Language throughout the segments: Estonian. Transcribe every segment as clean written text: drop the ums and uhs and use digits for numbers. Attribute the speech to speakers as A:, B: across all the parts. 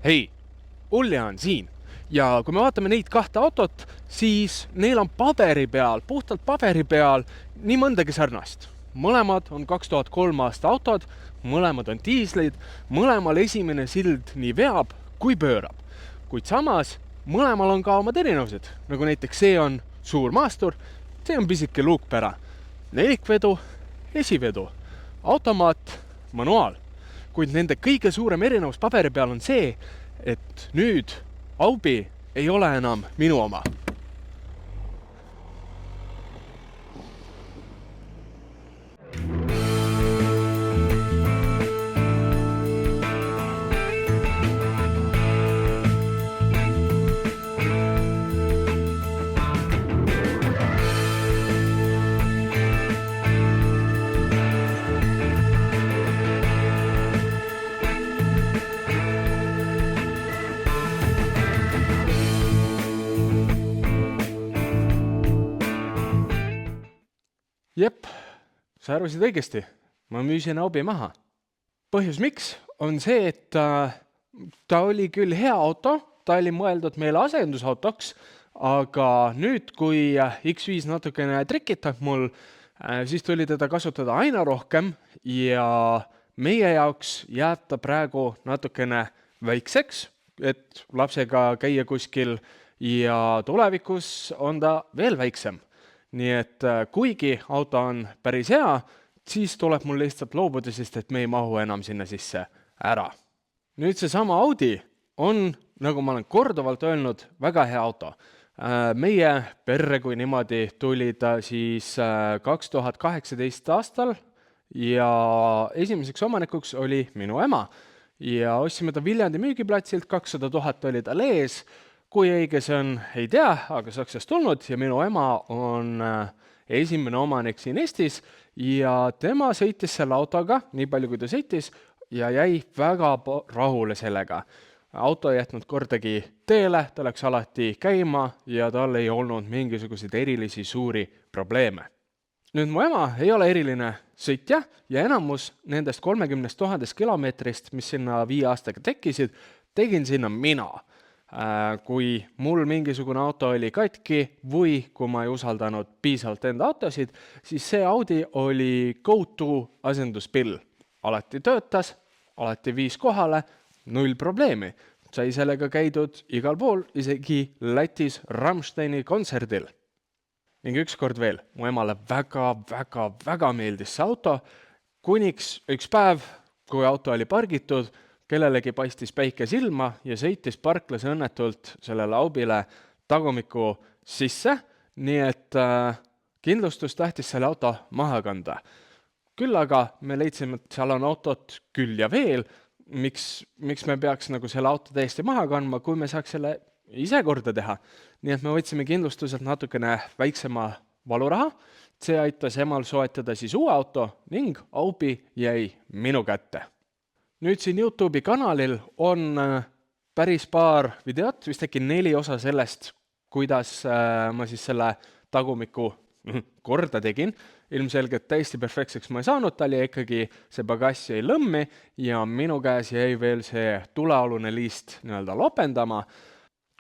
A: Hei, Ulja on siin ja kui me vaatame neid kahte autot, siis neil on puhtalt paberi peal nii mõndagi sarnast. Mõlemad on 2003 aasta autod, mõlemad on diislid, mõlemal esimene sild nii veab kui pöörab. Kuid samas mõlemal on ka omad erinevused, nagu näiteks see on suur maastur, see on pisike luukpära, nelikvedu, esivedu, automaat, manuaal. Kuid nende kõige suurem erinevus paberi peal on see, et nüüd Aubi ei ole enam minu oma. Jep, sa arvasid õigesti. Ma müüsin Aubi maha. Põhjus miks on see, et ta oli küll hea auto, ta oli mõeldud meile asendusautoks, aga nüüd, kui X5 natukene trikitab mul, siis tuli teda kasutada aina rohkem ja meie jaoks jääb ta praegu natukene väikseks, et lapsega käia kuskil ja tulevikus on ta veel väiksem. Nii et kuigi auto on päris hea, siis tuleb mul lihtsalt loobuda, sest et me ei mahu enam sinna sisse ära. Nüüd see sama Audi on, nagu ma olen korduvalt öelnud, väga hea auto. Meie perre, kui niimoodi tuli ta siis 2018 aastal ja esimeseks omanikuks oli minu ema. Ja ostsime ta Viljandi müügiplatsilt, 200 000 oli ta lees. Kui õige see on, ei tea, aga Saksast tulnud ja minu ema on esimene omanik siin Eestis ja tema sõitis selle autoga, nii palju kui ta sõitis, ja jäi väga rahule sellega. Auto ei jätnud kordagi teele, ta läks alati käima ja tal ei olnud mingisuguseid erilisi suuri probleeme. Nüüd mu ema ei ole eriline sõitja ja enamus nendest 30 000 kilomeetrist, mis sinna 5 aastaga tekkisid, tegin sinna mina. Kui mul mingisugune auto oli katki või kui ma ei usaldanud piisavalt enda autosid, siis see Audi oli go-to asenduspill. Alati töötas, alati viis kohale, 0 probleemi. Sai sellega käidud igal pool, isegi Lätis Rammsteini kontserdil. Ning ükskord veel, mu emale väga meeldis see auto, kuniks üks päev, kui auto oli pargitud, kellelegi paistis päike silma ja sõitis parklas õnnetult sellele Aubile tagumiku sisse, nii et kindlustus tähtis selle auto maha kanda. Küll aga me leidsime, et seal on autot küll ja veel, miks me peaks nagu selle auto täiesti maha kandma, kui me saaks selle ise korda teha. Nii et me võtsime kindlustuselt natukene väiksema valuraha, see aitas emal soetada siis uue auto ning Aubi jäi minu kätte. Nüüd siin YouTube'i kanalil on päris paar videot, vist äkki 4 osa sellest, kuidas ma siis selle tagumiku korda tegin. Ilmselgelt täiesti perfektseks ma ei saanud, ta oli ikkagi see bagass jäi lõmmi ja minu käes jäi veel see tulealune liist nii-öelda lopendama.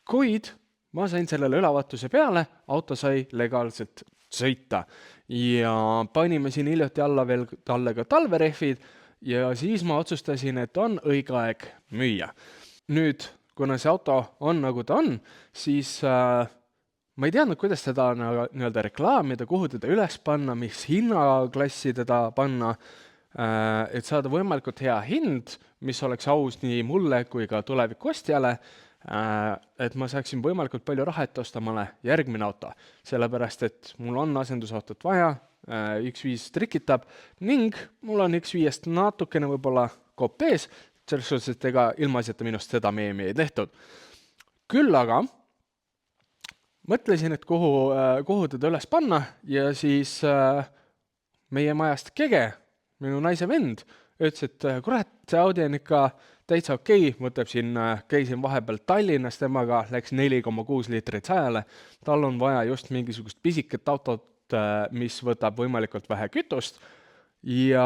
A: Kuid ma sain sellele ülevaatuse peale, auto sai legaalselt sõita ja panime siin hiljuti alla veel talle ka talverehvid ja siis ma otsustasin, et on õige aeg müüa. Nüüd, kuna see auto on nagu ta on, siis ma ei teadnud, kuidas teda nii-öelda reklaamida, kuhu teda üles panna, mis hinnaklassi teda panna, et saada võimalikult hea hind, mis oleks aus nii mulle kui ka tuleviku ostjale, et ma saaksin võimalikult palju raha, et osta mulle järgmine auto, sellepärast et mul on asendusautot vaja, X5 trikitab ning mul on X5-st natukene võib-olla kopp ees, selles suhtes, et ega ilmaasjata minust seda meemi ei tehtud. Küll aga mõtlesin, et kuhu teda üles panna ja siis meie majast Kege, minu naise vend, ütles, et kurat, see Audi on ikka täitsa okei, mõtleb siin, käisin vahepeal Tallinnas temaga, läks 4,6 liitrit 100-le, tal on vaja just mingisugust pisiket autot, mis võtab võimalikult vähe kütust ja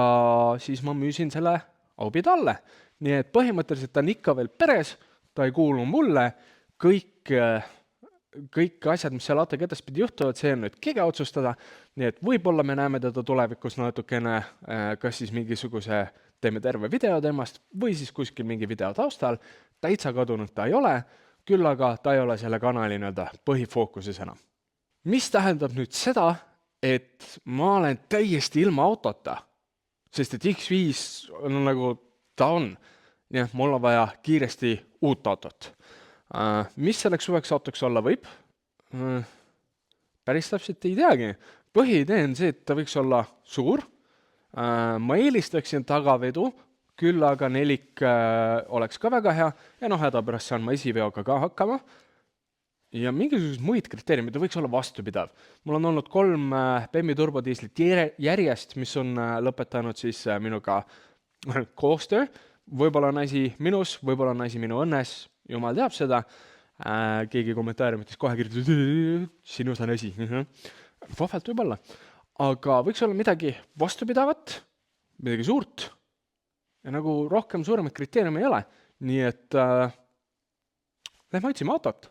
A: siis ma müüsin selle Aubi talle. Nii et põhimõtteliselt ta on ikka veel peres, ta ei kuulu mulle, kõik asjad, mis seal autoga edaspidi juhtuvad, see on nüüd keegi otsustada, nii et võib-olla me näeme teda tulevikus natukene, kas siis mingisuguse teeme terve video temast või siis kuskil mingi video taustal, täitsa kadunud ta ei ole, küll aga ta ei ole selle kanali põhifookuses enam. Mis tähendab nüüd seda, et ma olen täiesti ilma autota, sest et X5 on nagu ta on, nii et mul on vaja kiiresti uut autot. Mis selleks suveks autoks olla võib? Päris täpselt ei teagi. Põhiidee on see, et ta võiks olla suur. Ma eelistaksin tagavedu, küll aga nelik oleks ka väga hea ja hädapärast saan ma esiveoga ka hakkama. Ja mingisugused muid kriteeriumid, ta võiks olla vastupidav. Mul on olnud 3 BEM-i turbodiislit järjest, mis on lõpetanud siis minuga koostöö. Võib-olla on asi minus, võib-olla on asi minu õnnes, jumal teab seda. Keegi kommentaariumites kohe kirjutab, sinus on asi. Vahvalt võib olla. Aga võiks olla midagi vastupidavat, midagi suurt. Ja nagu rohkem suuremaid kriteeriumi ei ole. Nii et lähme otsime autot.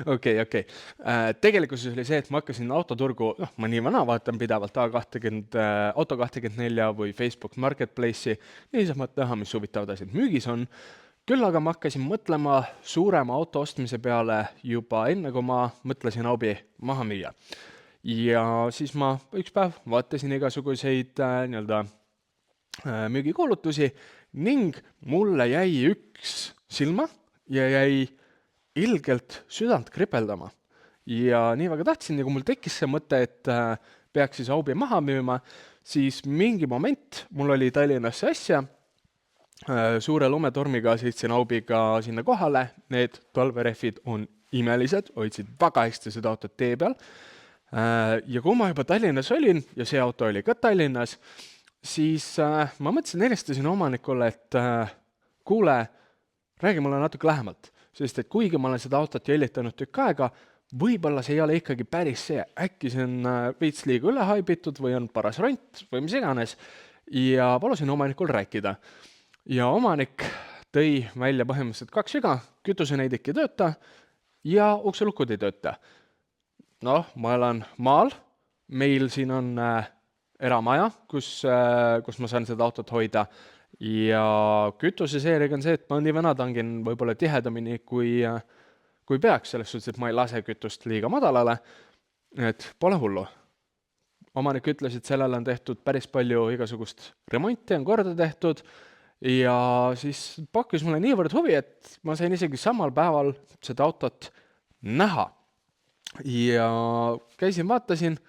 A: Okei. Tegelikkuses oli see, et ma hakkasin autoturgu, ma nii vana vaatan pidevalt Auto24 või Facebook Marketplace'i, nii saab näha, mis huvitavad asjad müügis on. Küll aga ma hakkasin mõtlema suurema auto ostmise peale juba enne, kui ma mõtlesin Aubi maha müüa. Ja siis ma üks päev vaatasin igasuguseid müügikuulutusi ning mulle jäi üks silma ja jäi ilgelt südant kripeldama. Ja nii väga tahtsin, ja kui mul tekkis see mõte, et peaks siis Aubi maha müüma, siis mingi moment mul oli Tallinnasse asja, suure lumetormiga sõitsin Aubiga sinna kohale, need talverehvid on imelised, hoidsid väga hästi seda autot tee peal. Ja kui ma juba Tallinnas olin, ja see auto oli ka Tallinnas, siis ma mõtlesin, helistasin omanikule, et kuule, räägi mulle natuke lähemalt. Sest et kuigi ma olen seda autot jälitanud tükk aega, võib-olla see ei ole ikkagi päris see. Äkki see on veits liiga üle haibitud või on paras ront või mis iganes. Ja palusin omanikul rääkida. Ja omanik tõi välja põhimõtteliselt 2 viga, kütuseneidik ei tööta ja ukselukud ei tööta. Ma elan maal, meil siin on eramaja, kus ma saan seda autot hoida. Ja kütuseseeriga on see, et ma nii vana tangin võib-olla tihedamini kui peaks, selles suhtes, et ma ei lase kütust liiga madalale, et pole hullu. Omanik ütles, et sellele on tehtud päris palju igasugust remonti, on korda tehtud ja siis pakkis mulle niivõrd huvi, et ma sain isegi samal päeval seda autot näha. Ja käisin, vaatasin,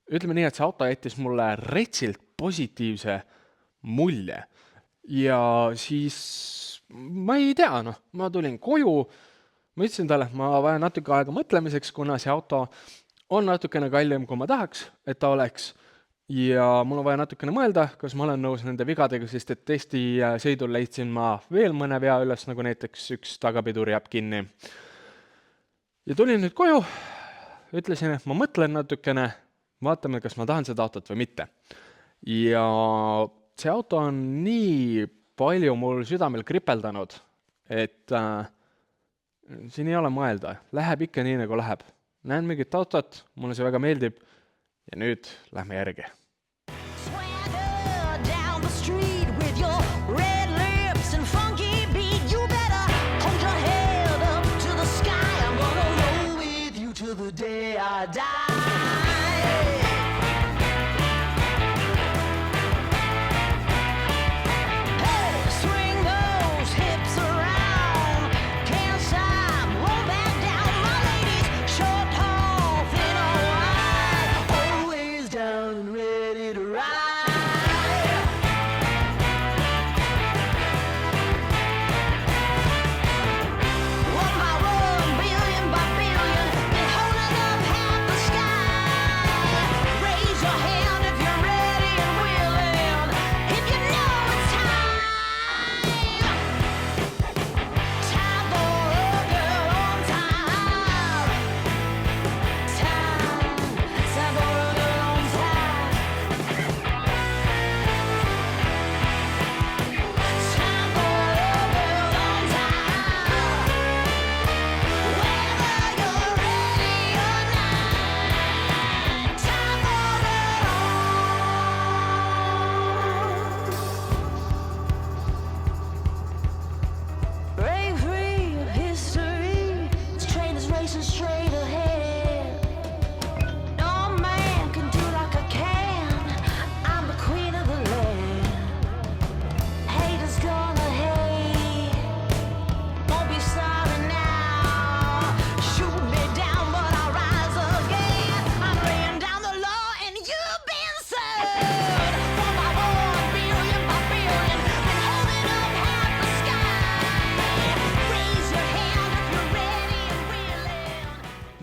A: ütleme nii, et see auto jättis mulle retsilt positiivse mulje. Ja siis ma ei tea, ma tulin koju, ma ütlesin talle, et ma vajan natuke aega mõtlemiseks, kuna see auto on natukene kallim, kui ma tahaks, et ta oleks. Ja mul on vaja natukene mõelda, kas ma olen nõus nende vigadega, sest et testi sõidul leidsin ma veel mõne vea üles, nagu näiteks üks tagapidur jääb kinni. Ja tulin nüüd koju, ütlesin, et ma mõtlen natukene, vaatame, kas ma tahan seda autot või mitte. Ja see auto on nii palju mul südamel kripeldanud, et siin ei ole mõelda. Läheb ikka nii, nagu läheb. Näen mingit autot, mulle see väga meeldib ja nüüd lähme järgi.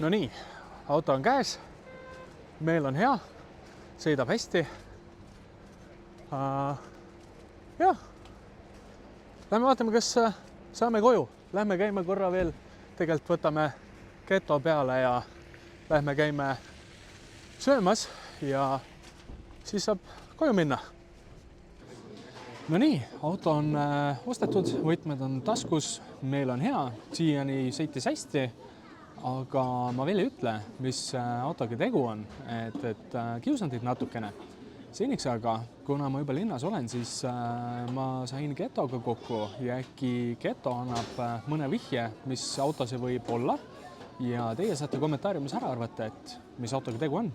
A: No nii, auto on käes, meil on hea, sõidab hästi. Jah, lähme vaatame, kas saame koju. Lähme käime korra veel, tegelikult võtame keto peale ja lähme käime söömas ja siis saab koju minna. No nii, auto on ostetud, võtmed on taskus, meil on hea, siiani sõitis hästi. Aga ma veel ei ütle, mis autoga tegu on, et kiusan teid natukene. Seniks aga, kuna ma juba linnas olen, siis ma sain Getoga kokku ja äkki Geto annab mõne vihje, mis auto see võib olla. Ja teie saate kommentaariumis ära arvata, et mis autoga tegu on.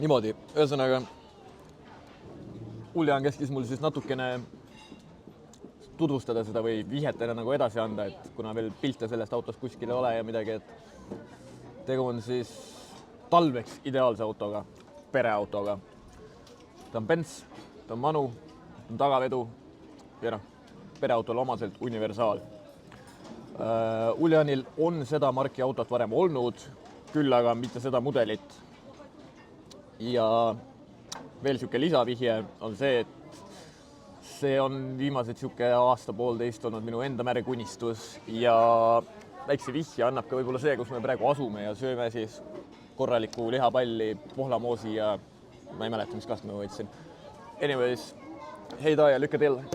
B: Niimoodi, ühesõnaga, Uljan käskis mul siis natukene tutvustada seda või vihjetena nagu edasi anda, et kuna veel pilte sellest autost kuskil ei ole ja midagi, et tegu on siis talveks ideaalse autoga, pereautoga. Ta on Benz, ta on manu, ta on tagavedu ja pereautole omaselt universaal. Uljanil on seda marki autot varem olnud, küll aga mitte seda mudelit. Ja veel siuke lisavihje on see, et see on viimased siuke aasta-poolteist olnud minu enda märgunistus ja väikse vihje annab ka võib-olla see, kus me praegu asume ja sööme siis korraliku lihapalli, pohlamoosi ja ma ei mäleta, mis kast ma võtsin. Anyways, hei Taaja, lükka teile.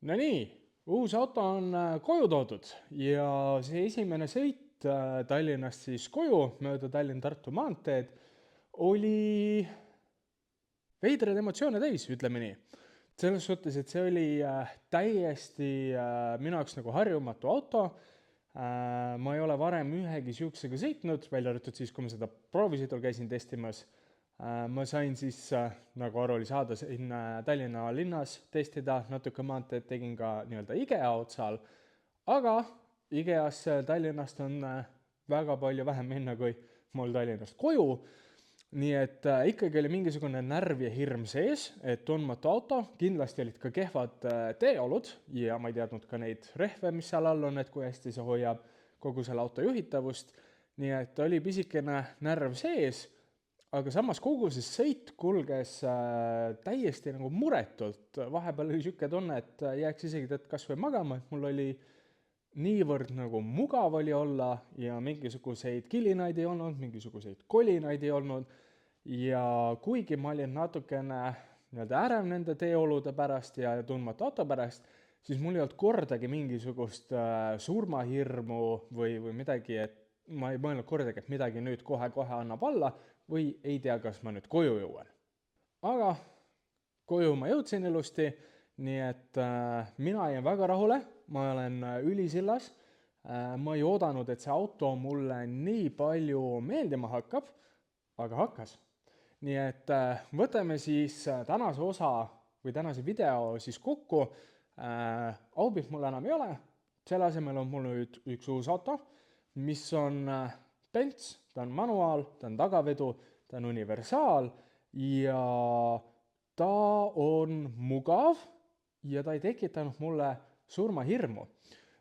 A: No nii, uus auto on koju toodud ja see esimene sõit Tallinnast siis koju mööda Tallinn-Tartu maanteed oli veidrad emotsioone täis, ütleme nii. Selles suhtes, et see oli täiesti minu jaoks nagu harjumatu auto. Ma ei ole varem ühegi siuksega sõitnud, välja arvatud siis, kui ma seda proovisõidul käisin testimas. Ma sain siis, nagu aru oli saada, Tallinna linnas testida natuke maanteed, tegin ka nii-öelda IKEA otsal, aga IKEA-sse Tallinnast on väga palju vähem minna kui mul Tallinnast koju. Nii et ikkagi oli mingisugune närv ja hirm sees, et tundmatu auto, kindlasti olid ka kehvad teeolud ja ma ei teadnud ka neid rehve, mis seal all on, et kui hästi see hoiab kogu selle auto juhitavust. Nii et oli pisikene närv sees, aga samas kogu see sõit kulges täiesti nagu muretult. Vahepeal oli siuke tunne, et jääks isegi kas või magama, et mul oli niivõrd nagu mugav oli olla ja mingisuguseid kilinaid ei olnud, mingisuguseid kolinaid ei olnud ja kuigi ma olin natukene ärev nende teeolude pärast ja tundmatu auto pärast, siis mul ei olnud kordagi mingisugust surmahirmu või midagi, et ma ei mõelnud kordagi, et midagi nüüd kohe-kohe annab alla või ei tea, kas ma nüüd koju jõuan. Aga koju ma jõudsin ilusti, nii et mina jäin väga rahule, ma olen ülisillas. Ma ei oodanud, et see auto mulle nii palju meeldima hakkab, aga hakkas. Nii et võtame siis tänase osa või tänase video siis kokku. Aubit mul enam ei ole, selle asemel on mul nüüd üks uus auto, mis on Benz, ta on manuaal, ta on tagavedu, ta on universaal ja ta on mugav ja ta ei tekitanud mulle surmahirmu.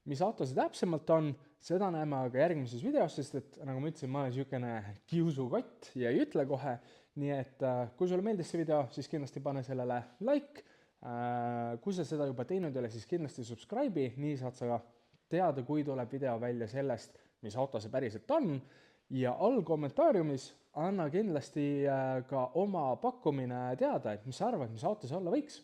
A: Mis auto see täpsemalt on, seda näeme aga järgmises videos, sest et nagu ma ütlesin, ma olen niisugune kiusukott ja ei ütle kohe. Nii et kui sulle meeldis see video, siis kindlasti pane sellele like. Kui sa seda juba teinud ei ole, siis kindlasti subscribe'i, nii saad sa teada, kui tuleb video välja sellest, mis auto see päriselt on. Ja all kommentaariumis anna kindlasti ka oma pakkumine teada, et mis sa arvad, mis auto see olla võiks.